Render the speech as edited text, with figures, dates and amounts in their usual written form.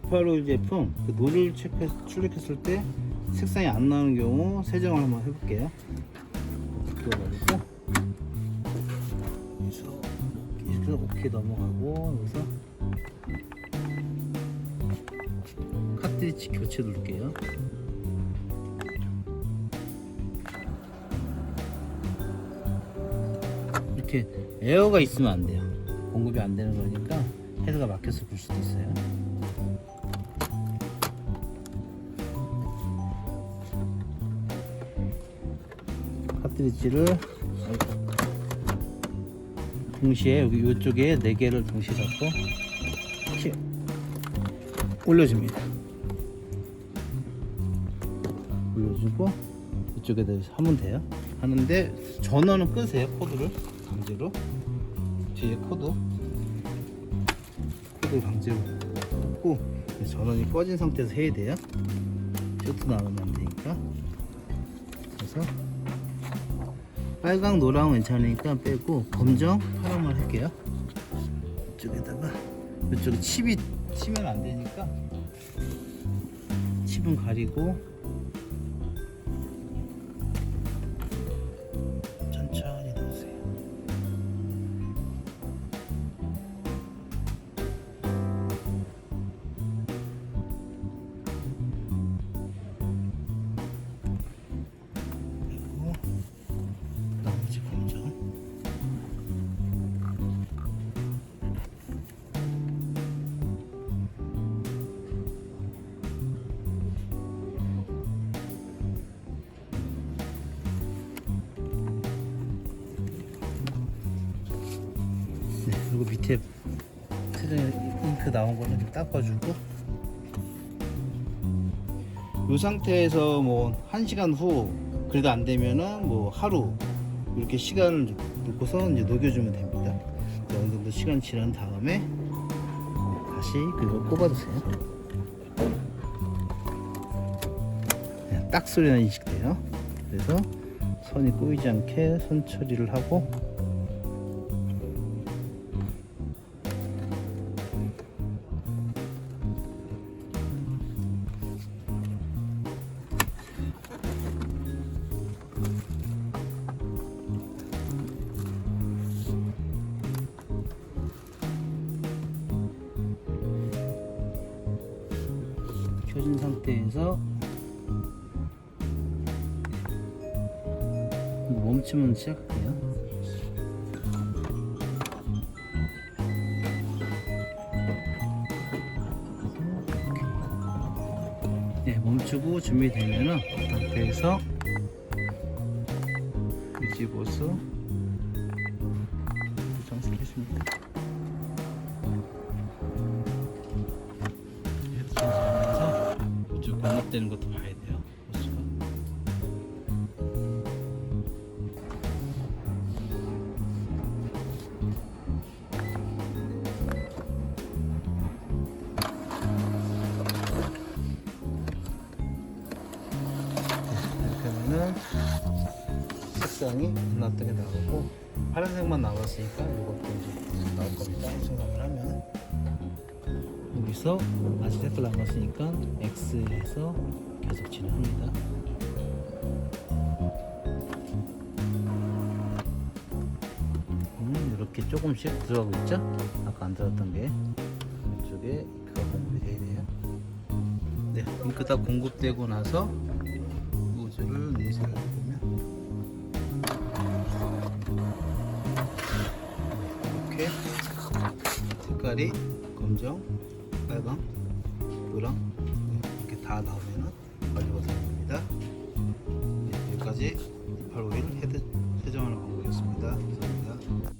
285 제품 그 노즐 출력했을 때 색상이 안 나오는 경우 세정을 한번 해볼게요. 그래가지고 여기서 오케이 넘어가고 여기서 카트리지 교체 누를게요. 이렇게 에어가 있으면 안 돼요. 공급이 안 되는 거니까 헤드가 막혀서 볼 수도 있어요. 카트리지를 동시에 여기 이쪽에 4개를 동시에 잡고 이렇게 올려줍니다. 올려주고 이쪽에다 하면 돼요. 하는데 전원은 끄세요. 코드를 강제로 뒤에 코드 강제로 끄고 전원이 꺼진 상태에서 해야 돼요. 쇼트 나가면 안 되니까. 그래서 빨강 노랑은 괜찮으니까 빼고 검정 파란만 할게요. 이쪽에다가 이쪽에 칩이 치면 안 되니까 칩은 가리고 천천히 넣으세요. 그리고 나머지 검정 그리고 밑에 잉크 나온 거는 좀 닦아주고 이 상태에서 뭐 1시간 후 그래도 안 되면은 뭐 하루 이렇게 시간을 놓고서 이제 녹여주면 됩니다. 어느 정도 시간 지난 다음에 다시 그걸 꼽아주세요. 딱 소리가 인식돼요. 그래서 선이 꼬이지 않게 선 처리를 하고 켜진 상태에서 멈추면 시작할게요. 네, 멈추고 준비되면은 상태에서 유지보수 고정시켜줍니다. 이쪽 반납되는 것도 봐야 돼요. 보수가. 이렇게 하면은 색상이 반납되게 나오고 파란색만 나왔으니까 이것도 이제 나올 겁니다. 생각을 하면 여기서 아직 색깔 남았으니까 X에서 계속 진행합니다. 이렇게 조금씩 들어가고 있죠? 아까 안 들어갔던 게 이쪽에 잉크가 공급이 돼야 돼요. 네, 잉크 다 공급되고 나서 노즐을 내세요. 이렇게 색깔이 검정, 빨강, 노랑 이렇게 다 나오면 완료가 되는 겁니다. 네, 여기까지 285일 헤드 세정하는 방법이었습니다. 감사합니다.